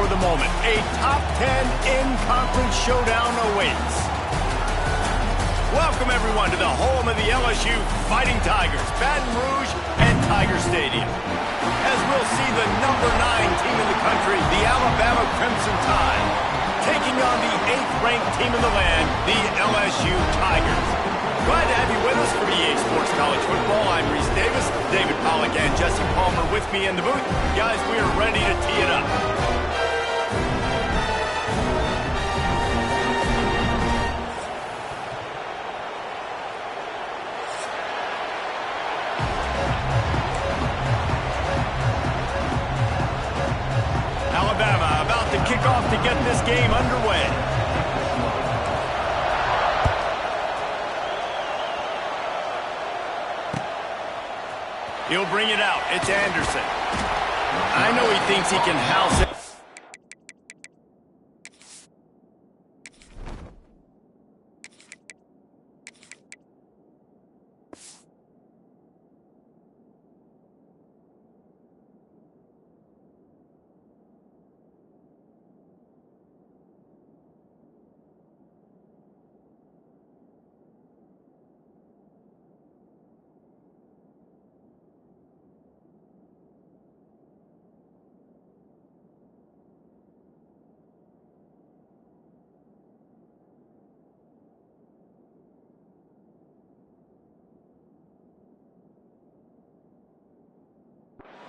for the moment. A top 10 in-conference showdown awaits. Welcome, everyone, to the home of the LSU Fighting Tigers, Baton Rouge and Tiger Stadium. As we'll see the number 9 team in the country, the Alabama Crimson Tide, taking on the 8th-ranked team in the land, the LSU Tigers. Glad to have you with us for EA Sports College Football. I'm Reese Davis, David Pollack, and Jesse Palmer with me in the booth. Guys, we are ready to tee it up. Alabama about to kick off to get this game underway. He'll bring it out. It's Anderson. I know he thinks he can house it.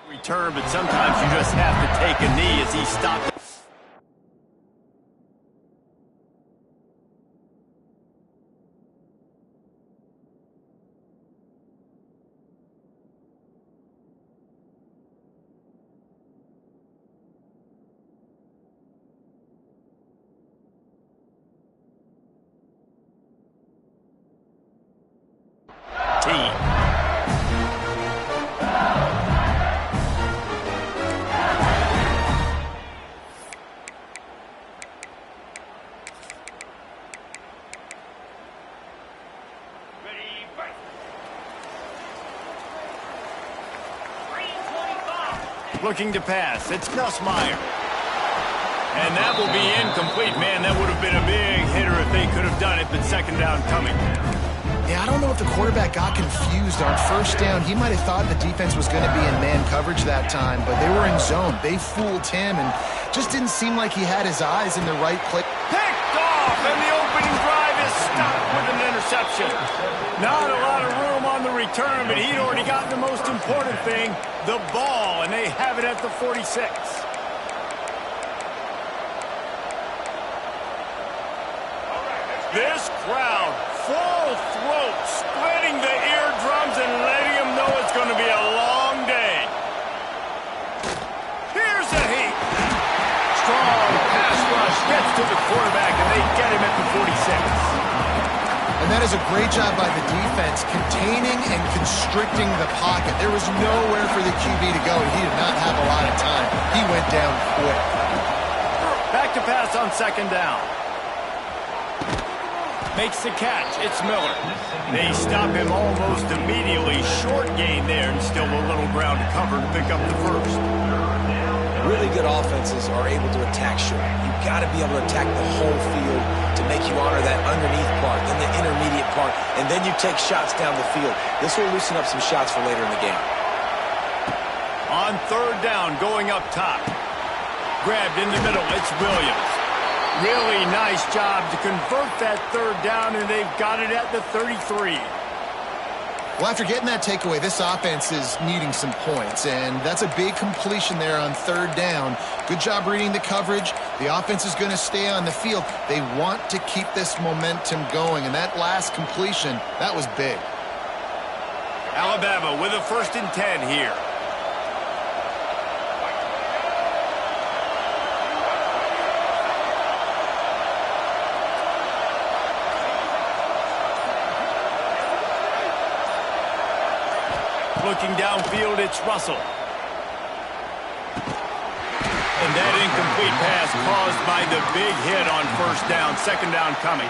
Return, but sometimes you just have to take a knee as he stopped. Looking to pass. It's Nussmeier. And that will be incomplete. Man, that would have been a big hitter if they could have done it, but second down coming. Yeah, I don't know if the quarterback got confused on first down. He might have thought the defense was going to be in man coverage that time, but they were in zone. They fooled him and just didn't seem like he had his eyes in the right place. Picked off, and the opening drive is stopped with an interception. Not a lot of room on the return, but he'd already gotten the most important thing, the ball, and they have it at the 46. This crowd, full throat, splitting the eardrums and letting them know it's going to be a long day. Here's a heat. Strong pass rush gets to the quarterback, and they get him at the 46. And that is a great job by the defense, containing and constricting the pocket. There was nowhere for the QB to go, and he did not have a lot of time. He went down quick. Back to pass on second down. Makes the catch. It's Miller. They stop him almost immediately. Short gain there, and still a little ground to cover to pick up the first. Really good offenses are able to attack short. You've got to be able to attack the whole field to make you honor that underneath part, then the intermediate part, and then you take shots down the field. This will loosen up some shots for later in the game. On third down, going up top. Grabbed in the middle. It's Williams. Really nice job to convert that third down, and they've got it at the 33. Well, after getting that takeaway, this offense is needing some points, and that's a big completion there on third down. Good job reading the coverage. The offense is going to stay on the field. They want to keep this momentum going, and that last completion, that was big. Alabama with a 1st and 10 here. Looking downfield, it's Russell. And that incomplete pass caused by the big hit on first down. Second down coming.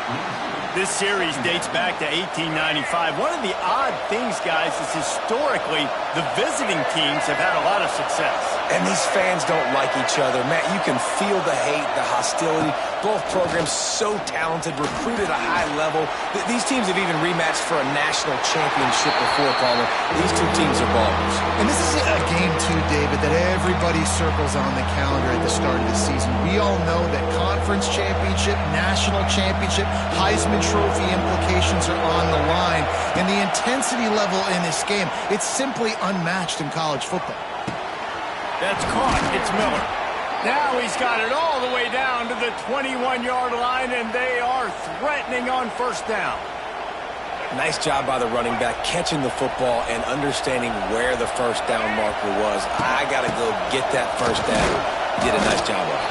This series dates back to 1895. One of the odd things, guys, is historically the visiting teams have had a lot of success. And these fans don't like each other. Matt, you can feel the hate, the hostility. Both programs so talented, recruited at a high level. These teams have even rematched for a national championship before, Palmer. These two teams are ballers. And this is a game, too, David, that everybody circles on the calendar at the start of the season. We all know that conference championship, national championship, Heisman Trophy implications are on the line. And the intensity level in this game, it's simply unmatched in college football. That's caught. It's Miller. Now he's got it all the way down to the 21-yard line, and they are threatening on first down. Nice job by the running back, catching the football and understanding where the first down marker was. I got to go get that first down. Did a nice job of it.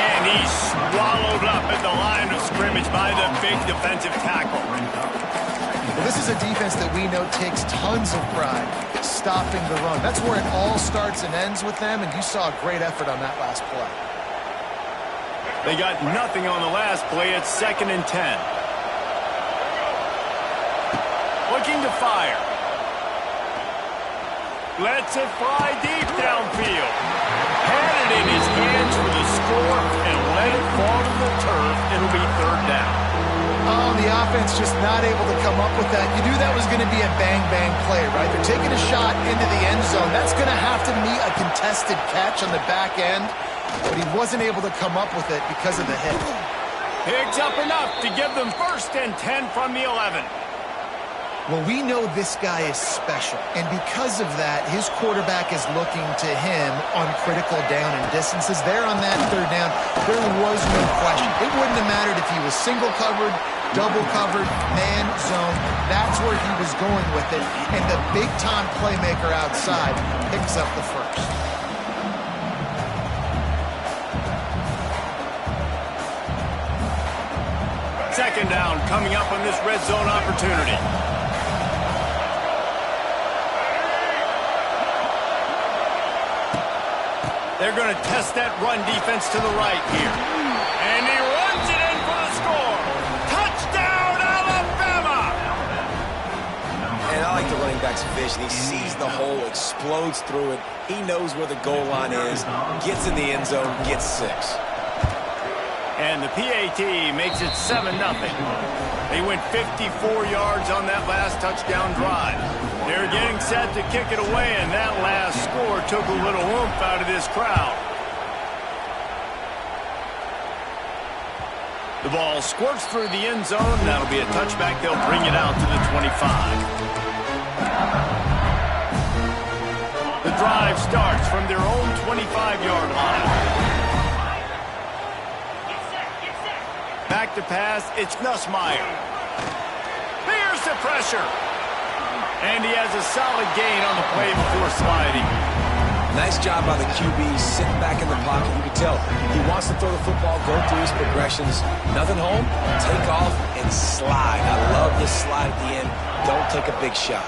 And he's swallowed up at the line of scrimmage by the big defensive tackle. Well, this is a defense that we know takes tons of pride stopping the run. That's where it all starts and ends with them, and you saw a great effort on that last play. They got nothing on the last play. It's 2nd and 10. Looking to fire. Lets it fly deep downfield. Had it in his hands for the score and let it fall to the turf. It'll be 3rd down. Oh, the offense just not able to come up with that. You knew that was going to be a bang-bang play, right? They're taking a shot into the end zone. That's going to have to meet a contested catch on the back end, but he wasn't able to come up with it because of the hit. Picks up enough to give them 1st and 10 from the 11. Well, we know this guy is special, and because of that, his quarterback is looking to him on critical down and distances. There on that 3rd down, there was no question. It wouldn't have mattered if he was single covered, double covered, man, zone. That's where he was going with it, and the big-time playmaker outside picks up the first. Second down coming up on this red zone opportunity. They're going to test that run defense to the right here. And he runs it in for the score. Touchdown, Alabama! And I like the running back's vision. He sees the hole, explodes through it. He knows where the goal line is, gets in the end zone, gets 6. And the PAT makes it 7-0. They went 54 yards on that last touchdown drive. They're getting set to kick it away, and that last score took a little oomph out of this crowd. The ball squirts through the end zone. That'll be a touchback. They'll bring it out to the 25. The drive starts from their own 25-yard line. Back to pass, it's Nussmeier. There's the pressure. And he has a solid gain on the play before sliding. Nice job by the QB, sitting back in the pocket. You can tell he wants to throw the football, go through his progressions. Nothing home, take off, and slide. I love this slide at the end. Don't take a big shot.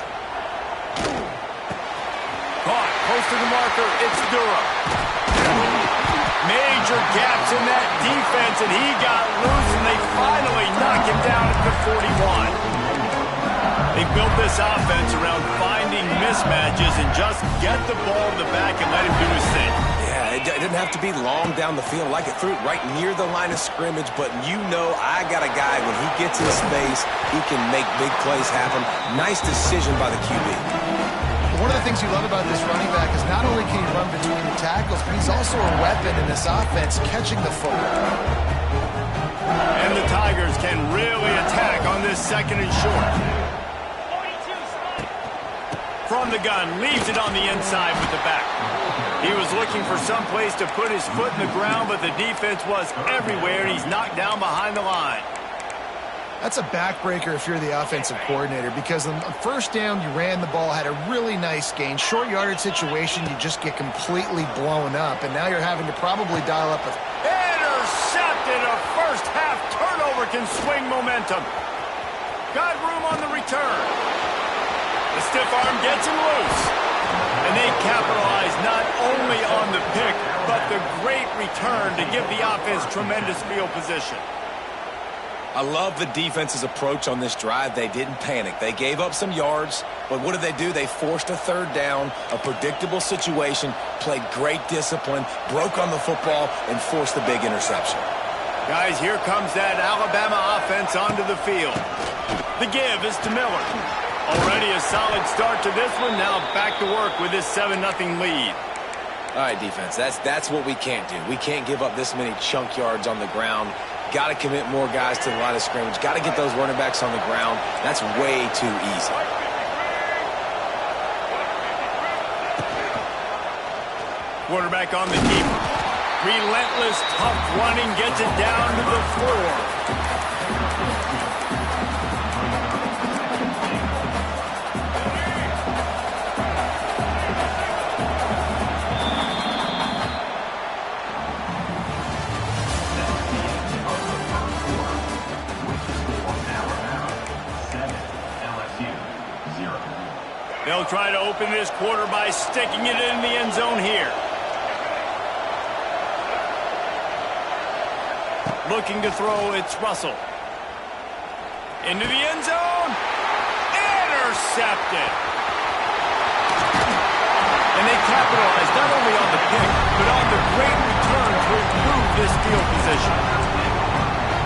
Caught, close to the marker, it's Durham. Major gaps in that defense, and he got loose, and they finally knock him down at the 41. They built this offense around finding mismatches and just get the ball to the back and let him do his thing. Yeah, it didn't have to be long down the field. Like it threw it right near the line of scrimmage, but you know I got a guy, when he gets in space, he can make big plays happen. Nice decision by the QB. One of the things you love about this running back is not only can he run between the tackles, but he's also a weapon in this offense, catching the football. And the Tigers can really attack on this 2nd and short. From the gun, leaves it on the inside with the back. He was looking for some place to put his foot in the ground, but the defense was everywhere, and he's knocked down behind the line. That's a backbreaker if you're the offensive coordinator, because on first down, you ran the ball, had a really nice gain. Short yardage situation, you just get completely blown up, and now you're having to probably dial up a... Intercepted! A first-half turnover can swing momentum. Got room on the return. The stiff arm gets him loose. And they capitalize not only on the pick, but the great return to give the offense tremendous field position. I love the defense's approach on this drive. They didn't panic. They gave up some yards, but what did? They forced a third down, a predictable situation, played great discipline, broke on the football, and forced the big interception. Guys, here comes that Alabama offense onto the field. The give is to Miller. Already a solid start to this one. Now back to work with this 7-0 lead. All right, defense, that's what we can't do. We can't give up this many chunk yards on the ground. Got to commit more guys to the line of scrimmage. Got to get those running backs on the ground. That's way too easy. Quarterback on the keeper. Relentless, tough running gets it down to the 4. They'll try to open this quarter by sticking it in the end zone here. Looking to throw, it's Russell. Into the end zone. Intercepted. And they capitalized not only on the pick, but on the great return to improve this field position.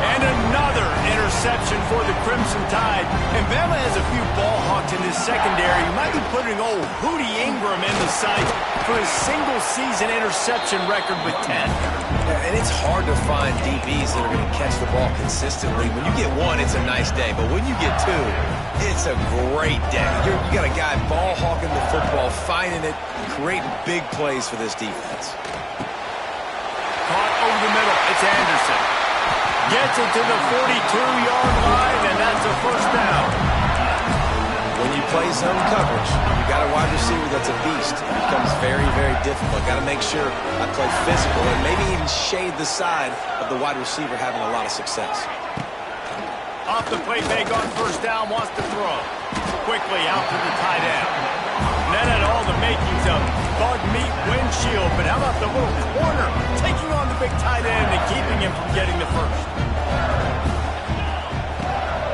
And another interception for the Crimson Tide. And Bama has a few ball hawks in this secondary. You might be putting old Hootie Ingram in the sights for his single-season interception record with 10. Yeah, and it's hard to find DBs that are going to catch the ball consistently. When you get one, it's a nice day. But when you get two, it's a great day. You got a guy ball hawking the football, finding it, creating big plays for this defense. Caught over the middle. It's Anderson. Gets it to the 42-yard line, and that's a first down. When you play zone coverage, you got a wide receiver that's a beast. It becomes very, very difficult. Got to make sure I play physical and maybe even shade the side of the wide receiver having a lot of success. Off the play fake on first down, wants to throw. Quickly out to the tight end. And that had all the makings of bug meat windshield, but how about the little corner taking on the big tight end and keeping him from getting the first?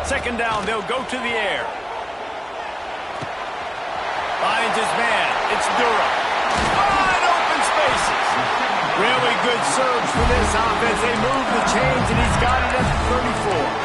Second down, they'll go to the air. Finds his man. It's Durham. Wide open spaces. Really good surge for this offense. They move the chains, and he's got it at the 34.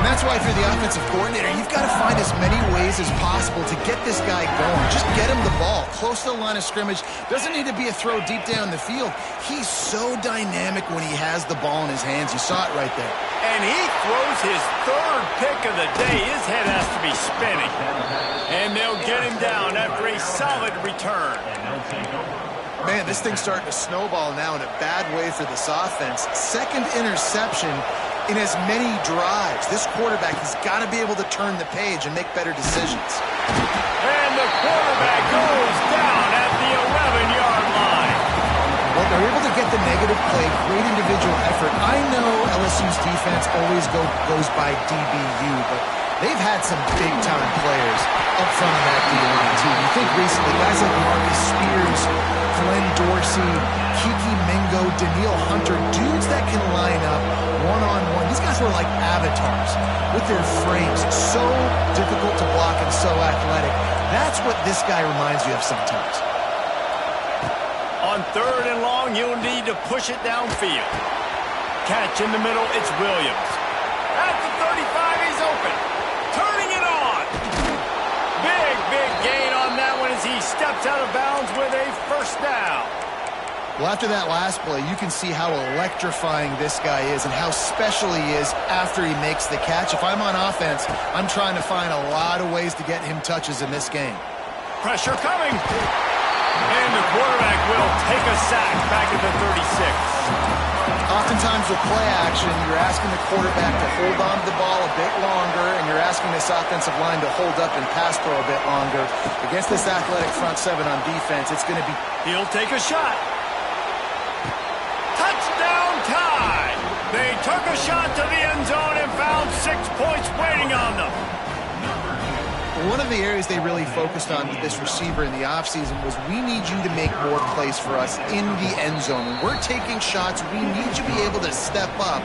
And that's why if you're the offensive coordinator, you've got to find as many ways as possible to get this guy going. Just get him the ball close to the line of scrimmage. Doesn't need to be a throw deep down the field. He's so dynamic when he has the ball in his hands. You saw it right there. And he throws his third pick of the day. His head has to be spinning. And they'll get him down after a solid return. Man, this thing's starting to snowball now in a bad way for this offense. Second interception in as many drives. This quarterback has got to be able to turn the page and make better decisions. And the quarterback goes down at the 11-yard line. Well, they're able to get the negative play, great individual effort. I know LSU's defense always goes by DBU, but they've had some big-time players up front of that D-line, too. You think recently, guys like Marcus Spears, Glenn Dorsey, Kiki Mingo, Daniil Hunter, dudes that can line up one-on-one. These guys were like avatars with their frames. So difficult to block and so athletic. That's what this guy reminds you of sometimes. On third and long, you'll need to push it downfield. Catch in the middle, it's Williams. At the 35, he's open. Turning it on. Big gain on that one as he steps out of bounds with a first down. Well, after that last play, you can see how electrifying this guy is and how special he is after he makes the catch. If I'm on offense, I'm trying to find a lot of ways to get him touches in this game. Pressure coming. And the quarterback will take a sack back at the 36. Oftentimes with play action, you're asking the quarterback to hold on to the ball a bit longer, and you're asking this offensive line to hold up and pass pro a bit longer. Against this athletic front seven on defense, it's going to be... He'll take a shot. Touchdown Tide! They took a shot to the end zone and found 6 points waiting on them. One of the areas they really focused on with this receiver in the offseason was we need you to make more plays for us in the end zone. When we're taking shots, we need you to be able to step up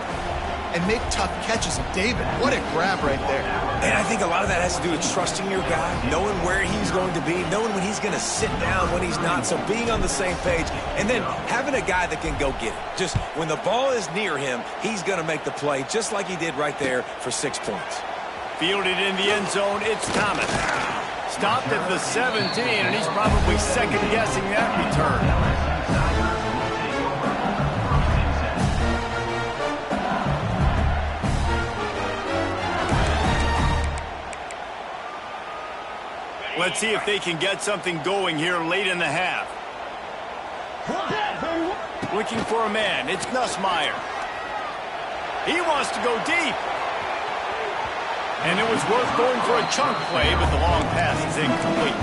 and make tough catches. And David, what a grab right there. And I think a lot of that has to do with trusting your guy, knowing where he's going to be, knowing when he's going to sit down, when he's not, so being on the same page, and then having a guy that can go get it. Just when the ball is near him, he's going to make the play, just like he did right there for 6 points. Fielded in the end zone, it's Thomas. Stopped at the 17, and he's probably second-guessing that return. Let's see if they can get something going here late in the half. Looking for a man, it's Nussmeier. He wants to go deep. And it was worth going for a chunk play, but the long pass is incomplete.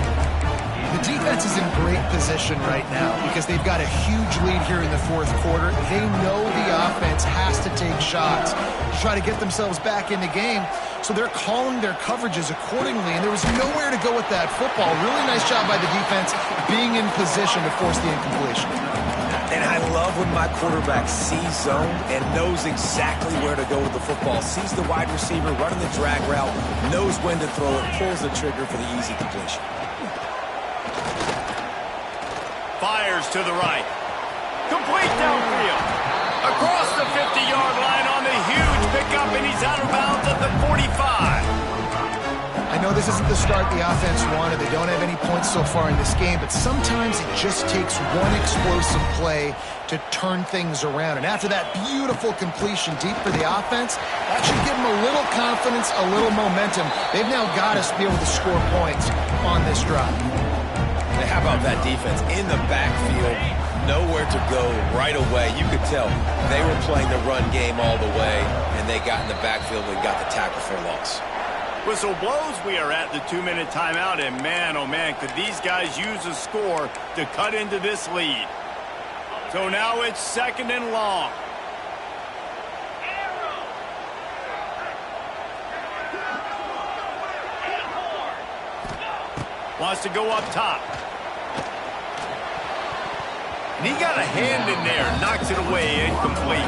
The defense is in great position right now because they've got a huge lead here in the fourth quarter. They know the offense has to take shots to try to get themselves back in the game. So they're calling their coverages accordingly, and there was nowhere to go with that football. Really nice job by the defense being in position to force the incompletion. And I love when my quarterback sees zone and knows exactly where to go with the football. Sees the wide receiver running the drag route, knows when to throw it, pulls the trigger for the easy completion. Fires to the right. Complete downfield. Across the 50-yard line on the huge pickup, and he's out of bounds at the 45. I know this isn't the start the offense wanted. They don't have any points so far in this game, but sometimes it just takes one explosive play to turn things around. And after that beautiful completion deep for the offense, that should give them a little confidence, a little momentum. They've now got to be able to score points on this drive. And how about that defense in the backfield? Nowhere to go right away. You could tell they were playing the run game all the way, and they got in the backfield and got the tackle for loss. Whistle blows, we are at the 2-minute timeout, and man, oh man, could these guys use a score to cut into this lead. So now it's 2nd and long. Wants to go up top. And he got a hand in there, knocks it away, incomplete.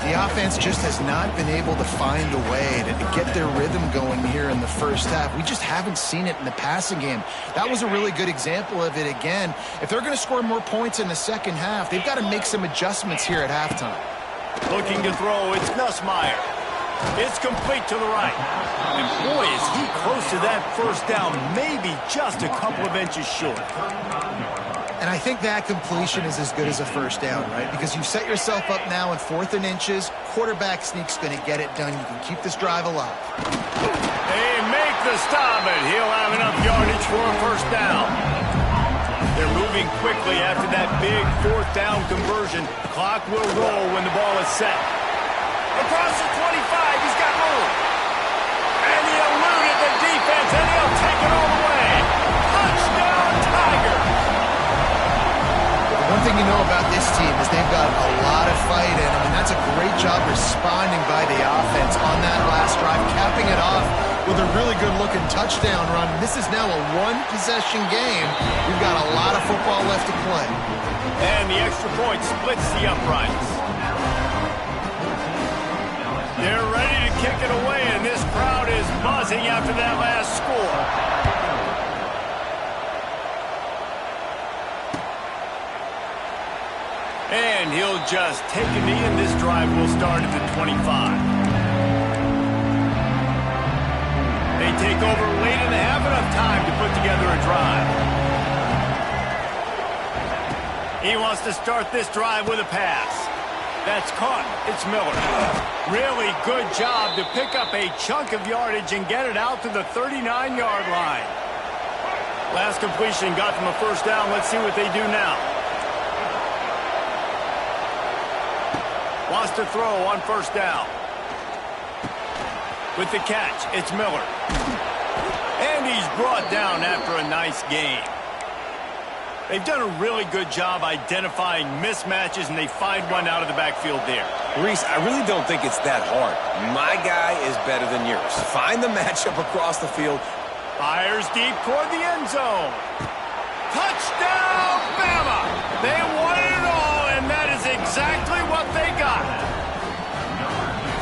The offense just has not been able to find a way to get their rhythm going here in the first half. We just haven't seen it in the passing game. That was a really good example of it again. If they're going to score more points in the second half, they've got to make some adjustments here at halftime. Looking to throw, it's Nussmeier. It's complete to the right. And boy, is he close to that first down, maybe just a couple of inches short. And I think that completion is as good as a first down, right? Because you set yourself up now in 4th and inches. Quarterback sneak's going to get it done. You can keep this drive alive. They make the stop, and he'll have enough yardage for a first down. They're moving quickly after that big 4th down conversion. Clock will roll when the ball is set. Across the 25, he's got room. And he eluded the defense, and he'll take it all the way. Touchdown, Tigers! One thing you know about this team is they've got a lot of fight in them, and that's a great job responding by the offense on that last drive, capping it off with a really good-looking touchdown run. This is now a one-possession game. We've got a lot of football left to play. And the extra point splits the uprights. They're ready to kick it away, and this crowd is buzzing after that last score. And he'll just take a knee, and this drive will start at the 25. They take over late in the half, enough time to put together a drive. He wants to start this drive with a pass. That's caught. It's Miller. Really good job to pick up a chunk of yardage and get it out to the 39-yard line. Last completion got them a first down. Let's see what they do now. Wants to throw on first down. With the catch, it's Miller. And he's brought down after a nice game. They've done a really good job identifying mismatches, and they find one out of the backfield there. Reese, I really don't think it's that hard. My guy is better than yours. Find the matchup across the field. Fires deep toward the end zone. Touchdown, Bama! They wanted it all, and that is exactly what they got.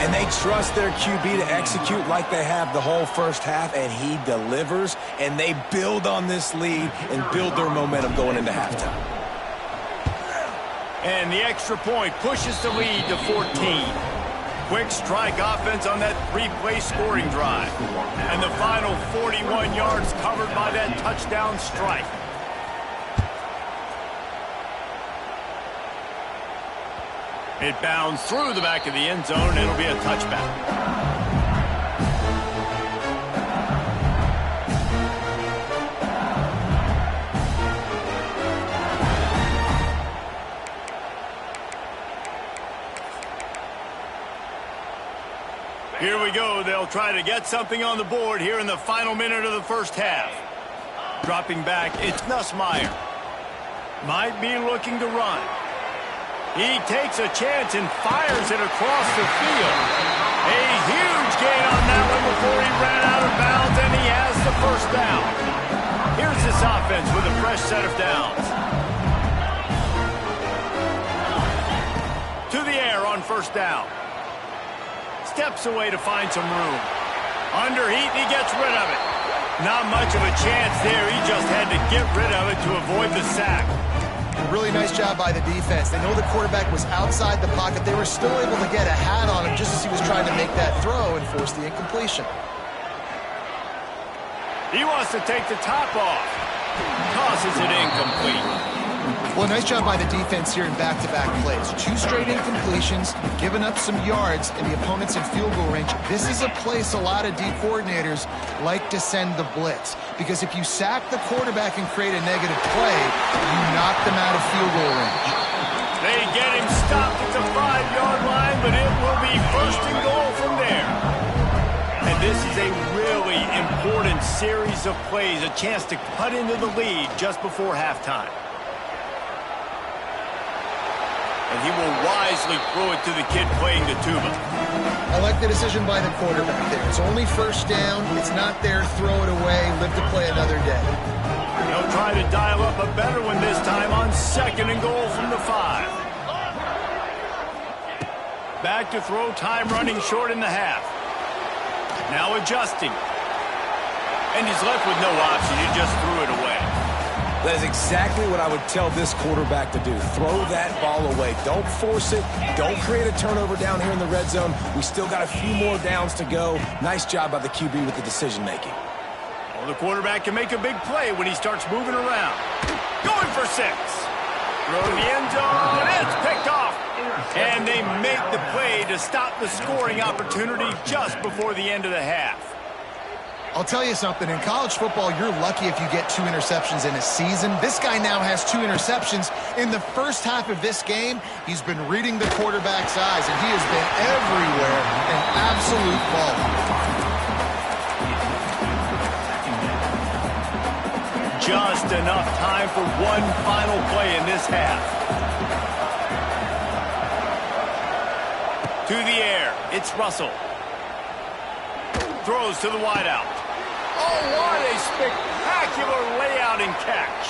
And And they trust their QB to execute like they have the whole first half, and he delivers, and they build on this lead and build their momentum going into halftime. And the extra point pushes the lead to 14. Quick strike offense on that three-play scoring drive. And the final 41 yards covered by that touchdown strike. It bounds through the back of the end zone, and it'll be a touchback. Here we go. They'll try to get something on the board here in the final minute of the first half. Dropping back, it's Nussmeier. Might be looking to run. He takes a chance and fires it across the field. A huge gain on that one before he ran out of bounds, and he has the first down. Here's this offense with a fresh set of downs. To the air on first down. Steps away to find some room. Under heat, he gets rid of it. Not much of a chance there. He just had to get rid of it to avoid the sack. Really nice job by the defense. They know the quarterback was outside the pocket. They were still able to get a hat on him just as he was trying to make that throw and force the incompletion. He wants to take the top off. Tosses it incomplete. Well, nice job by the defense here in back-to-back plays. 2 straight incompletions, giving up some yards, and the opponent's in field goal range. This is a place a lot of D coordinators like to send the blitz, because if you sack the quarterback and create a negative play, you knock them out of field goal range. They get him stopped at the 5-yard line, but it will be first and goal from there. And this is a really important series of plays, a chance to cut into the lead just before halftime. And he will wisely throw it to the kid playing the tuba. I like the decision by the quarterback there. It's only first down. It's not there. Throw it away. Live to play another day. He'll try to dial up a better one this time on second and goal from the 5. Back to throw, time running short in the half. Now adjusting. And he's left with no option. He just threw it away. That is exactly what I would tell this quarterback to do. Throw that ball away. Don't force it. Don't create a turnover down here in the red zone. We still got a few more downs to go. Nice job by the QB with the decision-making. Well, the quarterback can make a big play when he starts moving around. Going for 6. Throw to the end zone. It's picked off. And they make the play to stop the scoring opportunity just before the end of the half. I'll tell you something, in college football, you're lucky if you get 2 interceptions in a season. This guy now has 2 interceptions. In the first half of this game, he's been reading the quarterback's eyes, and he has been everywhere, an absolute baller. Just enough time for one final play in this half. To the air, it's Russell. Throws to the wideout. Oh, what a spectacular layout and catch.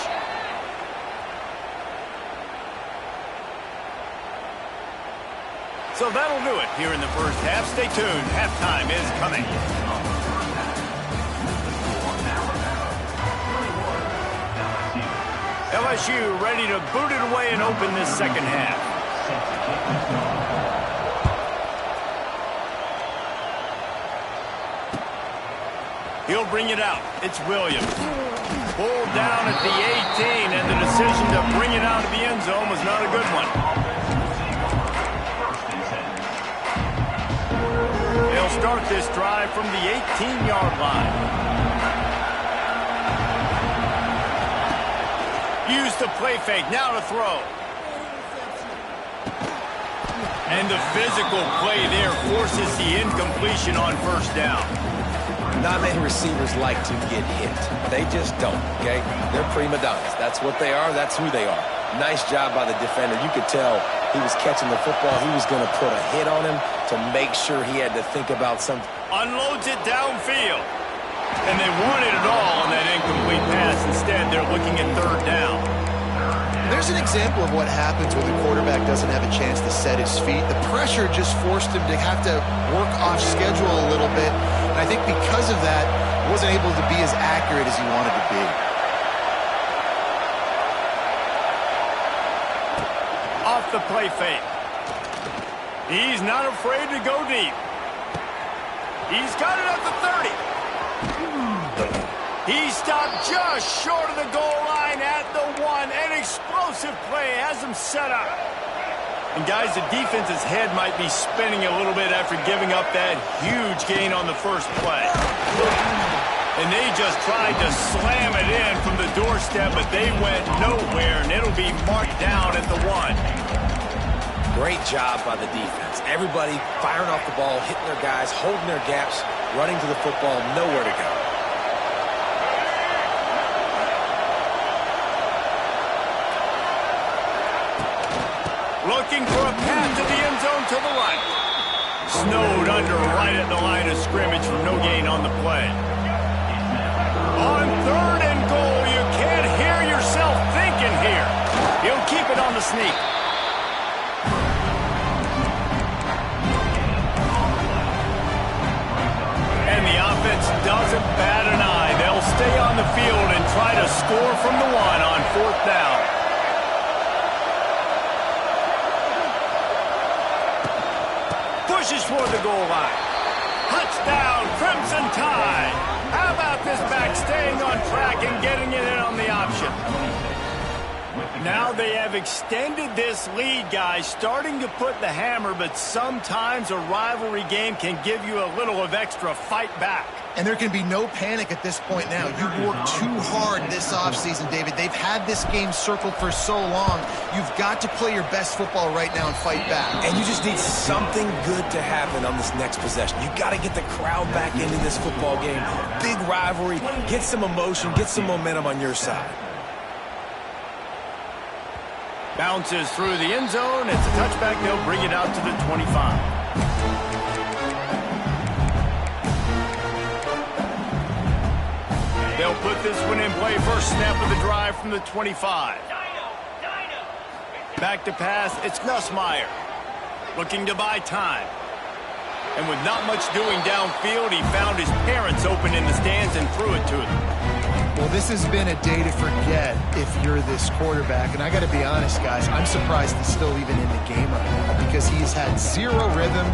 So that'll do it here in the first half. Stay tuned. Halftime is coming. LSU ready to boot it away and open this second half. He'll bring it out. It's Williams. Pulled down at the 18, and the decision to bring it out of the end zone was not a good one. They'll start this drive from the 18-yard line. Use the play fake. Now to throw. And the physical play there forces the incompletion on first down. Not many receivers like to get hit. They just don't, okay? They're prima donnas. That's what they are. That's who they are. Nice job by the defender. You could tell he was catching the football. He was going to put a hit on him to make sure he had to think about something. Unloads it downfield. And they wanted it all on that incomplete pass. Instead, they're looking at third down. There's an example of what happens when the quarterback doesn't have a chance to set his feet. The pressure just forced him to have to work off schedule a little bit. And I think because of that, he wasn't able to be as accurate as he wanted to be. Off the play fake. He's not afraid to go deep. He's got it at the 30. He stopped just short of the goal line at the 1. An explosive play has him set up. And guys, the defense's head might be spinning a little bit after giving up that huge gain on the first play. And they just tried to slam it in from the doorstep, but they went nowhere, and it'll be marked down at the 1. Great job by the defense. Everybody firing off the ball, hitting their guys, holding their gaps, running to the football, nowhere to go. Looking for a path to the end zone to the right. Snowed under right at the line of scrimmage for no gain on the play. On 3rd and goal, you can't hear yourself thinking here. He'll keep it on the sneak. And the offense doesn't bat an eye. They'll stay on the field and try to score from the 1 on 4th down. Pushes for the goal line. Touchdown, Crimson Tide. How about this back staying on track and getting it in on the option? Now they have extended this lead, guys, starting to put the hammer, but sometimes a rivalry game can give you a little of extra fight back. And there can be no panic at this point now. You've worked too hard this offseason, David. They've had this game circled for so long. You've got to play your best football right now and fight back. And you just need something good to happen on this next possession. You got to get the crowd back into this football game. Big rivalry. Get some emotion. Get some momentum on your side. Bounces through the end zone. It's a touchback. They'll bring it out to the 25. They'll put this one in play. First snap of the drive from the 25. Back to pass. It's Nussmeier. Looking to buy time. And with not much doing downfield, he found his parents open in the stands and threw it to them. Well, this has been a day to forget if you're this quarterback. And I got to be honest, guys, I'm surprised he's still even in the game right now because he's had zero rhythm.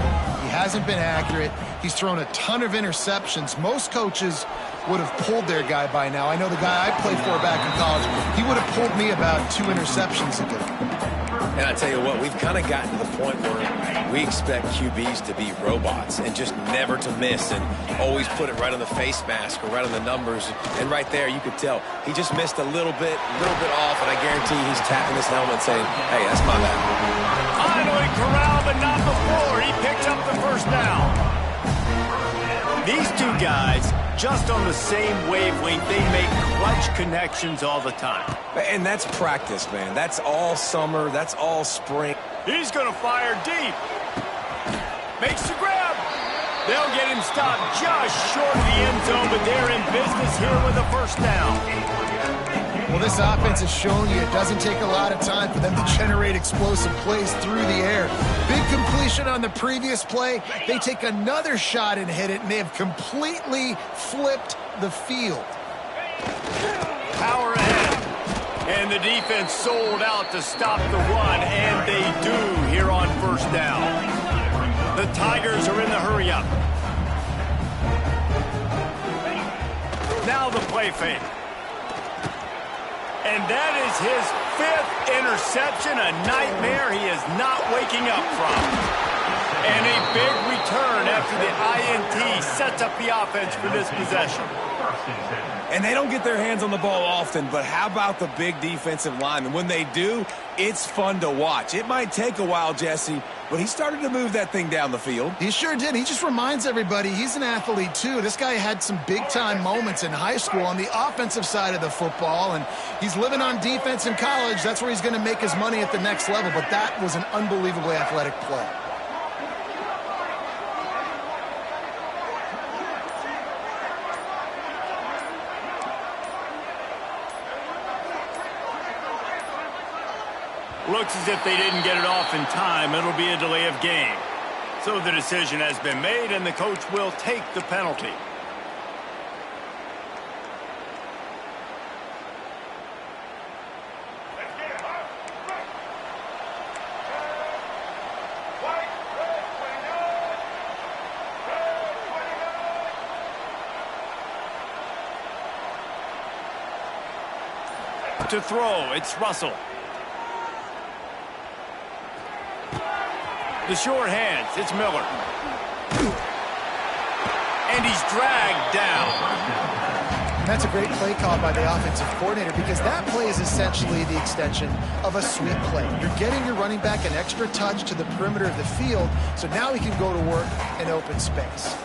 He hasn't been accurate. He's thrown a ton of interceptions. Most coaches would have pulled their guy by now. I know the guy I played for back in college, he would have pulled me about 2 interceptions ago. And I tell you what, we've kind of gotten to the point where we expect QBs to be robots and just never to miss and always put it right on the face mask or right on the numbers. And right there, you could tell he just missed a little bit off, and I guarantee he's tapping his helmet saying, hey, that's my bad. Finally corralled, but not before. He picks up the first down. These two guys, just on the same wavelength, they make clutch connections all the time. And that's practice, man. That's all summer. That's all spring. He's going to fire deep. Makes the grab. They'll get him stopped just short of the end zone, but they're in business here with a first down. Well, this offense has shown you it doesn't take a lot of time for them to generate explosive plays through the air. Big completion on the previous play. They take another shot and hit it, and they have completely flipped the field. Power ahead. And the defense sold out to stop the run, and they do here on first down. The Tigers are in the hurry-up. Now the play fake. And that is his 5th interception, a nightmare he is not waking up from. And a big return after the INT sets up the offense for this possession. And they don't get their hands on the ball often, but how about the big defensive linemen? When they do, it's fun to watch. It might take a while, Jesse, but he started to move that thing down the field. He sure did. He just reminds everybody he's an athlete, too. This guy had some big-time moments in high school on the offensive side of the football, and he's living on defense in college. That's where he's going to make his money at the next level, but that was an unbelievably athletic play. Looks as if they didn't get it off in time. It'll be a delay of game. So the decision has been made, and the coach will take the penalty. To throw, it's Russell. The short hands, it's Miller. And he's dragged down. And that's a great play call by the offensive coordinator because that play is essentially the extension of a sweep play. You're getting your running back an extra touch to the perimeter of the field, so now he can go to work in open space.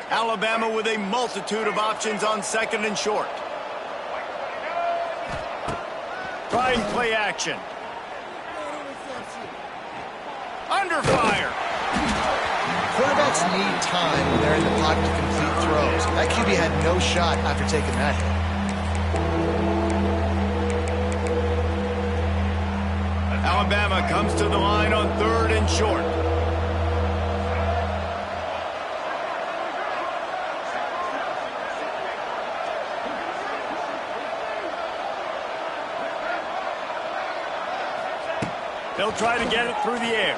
Alabama with a multitude of options on second and short. Try and play action. Under fire. Quarterbacks need time when they're in the pocket to complete throws. That QB had no shot after taking that hit. Alabama comes to the line on third and short. They'll try to get it through the air.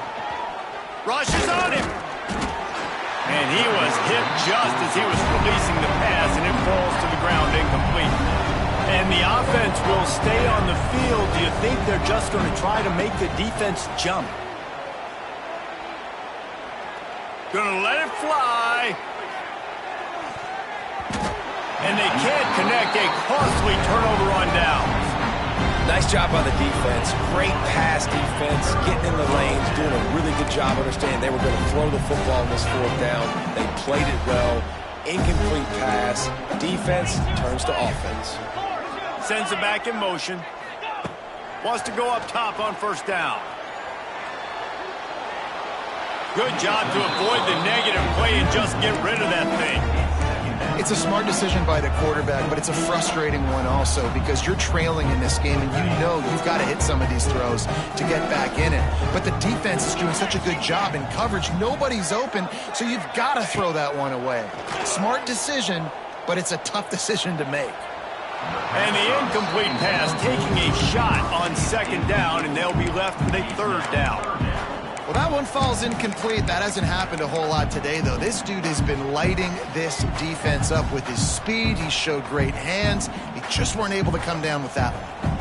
Rush is on him. And he was hit just as he was releasing the pass, and it falls to the ground incomplete. And the offense will stay on the field. Do you think they're just going to try to make the defense jump? Gonna let it fly. And they can't connect. A costly turnover on downs. Nice job by the defense. Great pass defense, getting in the lanes, doing a really good job understanding they were going to throw the football on this fourth down. They played it well. Incomplete pass. Defense turns to offense. Sends it back in motion. Wants to go up top on first down. Good job to avoid the negative play and just get rid of that thing. It's a smart decision by the quarterback, but it's a frustrating one also because you're trailing in this game and you know you've got to hit some of these throws to get back in it. But the defense is doing such a good job in coverage. Nobody's open, so you've got to throw that one away. Smart decision, but it's a tough decision to make. And the incomplete pass taking a shot on second down, and they'll be left with a third down. Well, that one falls incomplete. That hasn't happened a whole lot today, though. This dude has been lighting this defense up with his speed. He showed great hands. He just weren't able to come down with that one.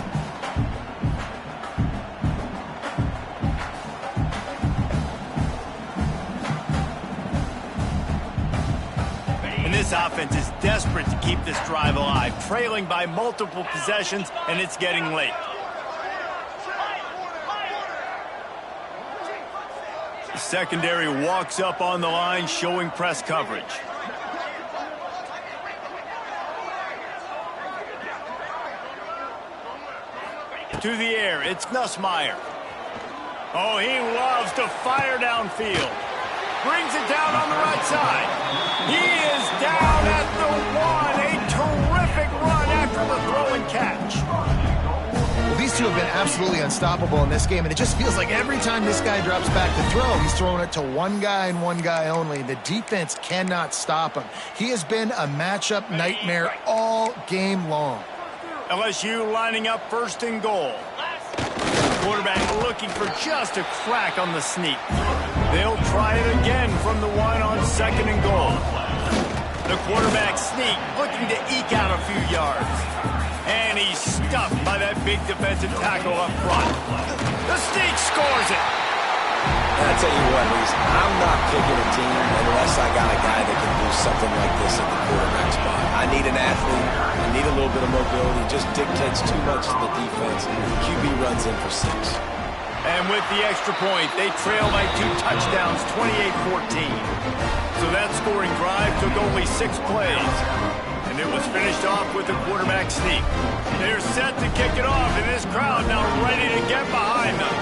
And this offense is desperate to keep this drive alive, trailing by multiple possessions, and it's getting late. The secondary walks up on the line, showing press coverage. To the air, it's Nussmeier. Oh, he loves to fire downfield. Brings it down on the right side. He is down at the 1. A terrific run after the throw and catch. Well, these two have been absolutely unstoppable in this game, and it just feels like every time this guy drops back to throw, he's throwing it to one guy and one guy only. The defense cannot stop him. He has been a matchup nightmare all game long. LSU lining up first and goal. Quarterback looking for just a crack on the sneak. They'll try it again from the 1 on second and goal. The quarterback sneak looking to eke out a few yards. And he's stuffed by that big defensive tackle up front. The sneak scores it. I'll tell you what, Reese, I'm not picking a team unless I got a guy that can do something like this at the quarterback spot. I need an athlete. I need a little bit of mobility. Just dictates too much to the defense. QB runs in for 6. And with the extra point, they trail by 2 touchdowns, 28-14. So that scoring drive took only 6 plays. And it was finished off with a quarterback sneak. They're set to kick it off, and this crowd now ready to get behind them.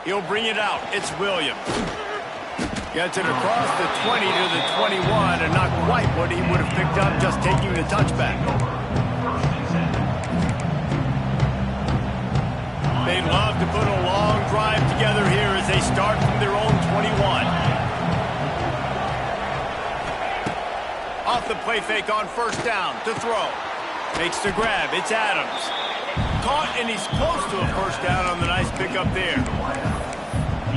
He'll bring it out. It's Williams. Gets it across the 20 to the 21, and not quite what he would have picked up just taking the touchback. They'd love to put a long drive together here as they start from their own 21. Off the play fake on first down to throw. Makes the grab. It's Adams. Caught, and he's close to a first down on the nice pickup there.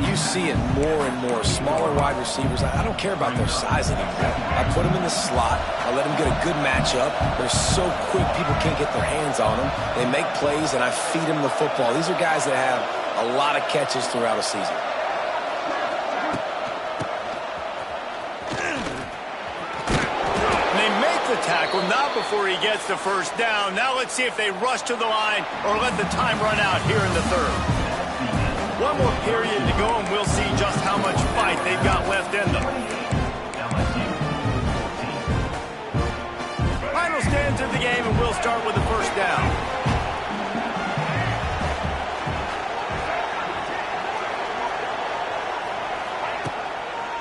You see it more and more. Smaller wide receivers, I don't care about their size anymore. I put them in the slot. I let them get a good matchup. They're so quick, people can't get their hands on them. They make plays, and I feed them the football. These are guys that have a lot of catches throughout a season. They make the tackle, not before he gets the first down. Now let's see if they rush to the line or let the time run out here in the third. One more period to go, and we'll see just how much fight they've got left in them. Final stands of the game, and we'll start with the first down.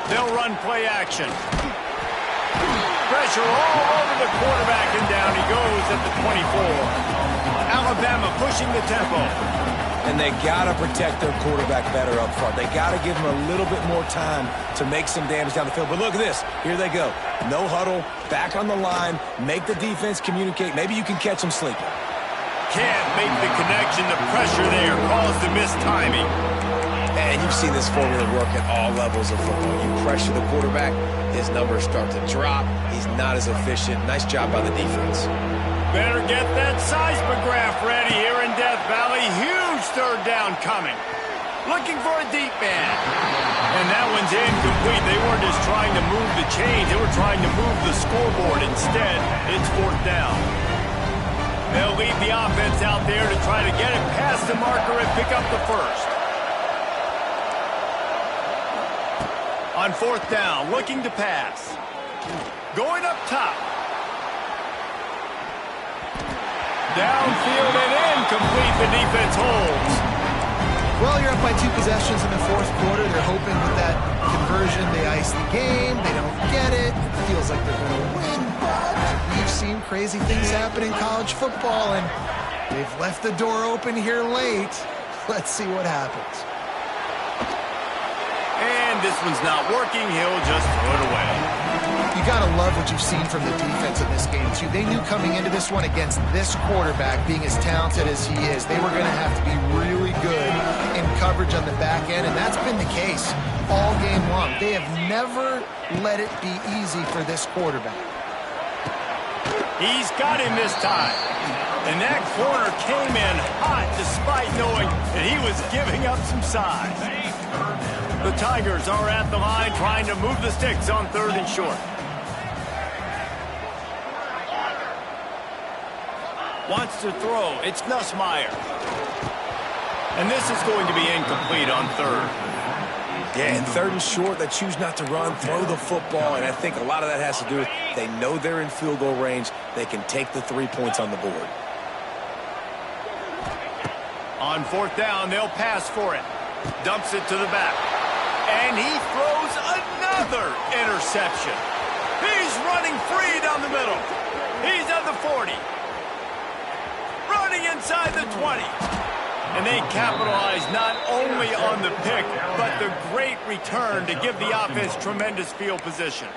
They'll run play action. Pressure all over the quarterback, and down he goes at the 24. Alabama pushing the tempo. And they got to protect their quarterback better up front. They got to give him a little bit more time to make some damage down the field. But look at this. Here they go. No huddle, back on the line, make the defense communicate. Maybe you can catch them sleeping. Can't make the connection. The pressure there caused the missed timing. And you've seen this formula work at all levels of football. You pressure the quarterback, his numbers start to drop. He's not as efficient. Nice job by the defense. Better get that seismograph ready here in Death Valley. Huge third down coming. Looking for a deep man. And that one's incomplete. They weren't just trying to move the chains. They were trying to move the scoreboard. Instead, it's fourth down. They'll leave the offense out there to try to get it past the marker and pick up the first. On fourth down, looking to pass. Going up top. Downfield and incomplete. The defense holds. Well, you're up by 2 possessions in the fourth quarter. They're hoping with that conversion they ice the game. They don't get it. It feels like they're going to win, but we've seen crazy things happen in college football, and they've left the door open here late. Let's see what happens. And this one's not working. He'll just throw it away. You got to love what you've seen from the defense in this game, too. They knew coming into this one against this quarterback, being as talented as he is, they were going to have to be really good in coverage on the back end, and that's been the case all game long. They have never let it be easy for this quarterback. He's got him this time. And that corner came in hot despite knowing that he was giving up some size. The Tigers are at the line trying to move the sticks on third and short. Wants to throw. It's Nussmeier. And this is going to be incomplete on third. Yeah, and third and short, they choose not to run, throw the football, and I think a lot of that has to do with they know they're in field goal range. They can take the 3 points on the board. On fourth down, they'll pass for it. Dumps it to the back. And he throws another interception. He's running free down the middle. He's at the 40. Running inside the 20. And they capitalize not only on the pick, but the great return to give the offense tremendous field position.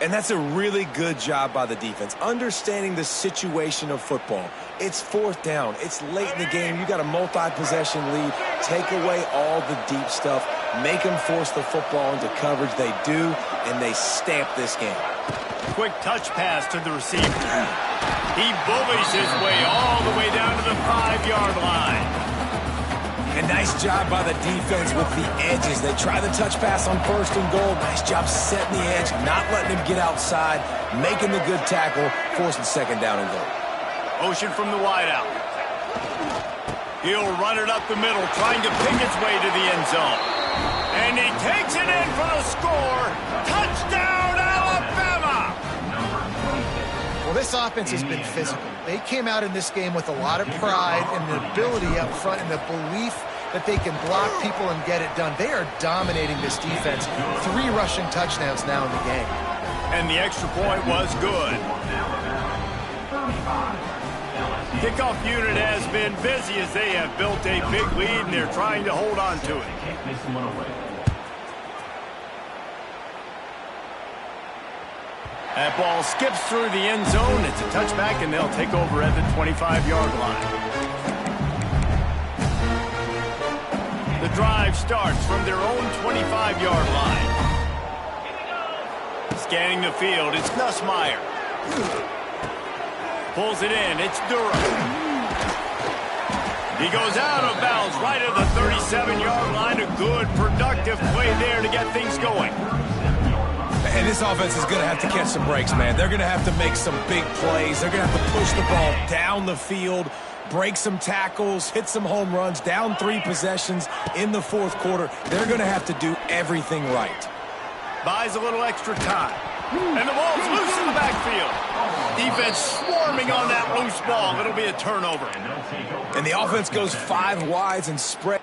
And that's a really good job by the defense, understanding the situation of football. It's fourth down. It's late in the game. You got a multi-possession lead. Take away all the deep stuff. Make them force the football into coverage. They do, and they stamp this game. Quick touch pass to the receiver. He bullies his way all the way down to the 5-yard line. And nice job by the defense with the edges. They try the touch pass on first and goal. Nice job setting the edge, not letting him get outside, making the good tackle, forcing second down and goal. Motion from the wideout. He'll run it up the middle, trying to pick its way to the end zone. And he takes it in for the score. Touchdown, Alabama! Well, this offense has been physical. They came out in this game with a lot of pride and the ability up front and the belief that they can block people and get it done. They are dominating this defense. 3 rushing touchdowns now in the game. And the extra point was good. Kickoff unit has been busy as they have built a big lead, and they're trying to hold on to it. That ball skips through the end zone. It's a touchback, and they'll take over at the 25-yard line. The drive starts from their own 25-yard line. Scanning the field, it's Nussmeier. Pulls it in, it's Durham. He goes out of bounds right at the 37-yard line. A good, productive play there to get things going. And this offense is going to have to catch some breaks, man. They're going to have to make some big plays. They're going to have to push the ball down the field, break some tackles, hit some home runs, down 3 possessions in the 4th quarter. They're going to have to do everything right. Buys a little extra time. And the ball's loose in the backfield. Defense swarming on that loose ball. It'll be a turnover. And the offense goes 5 wides and spread.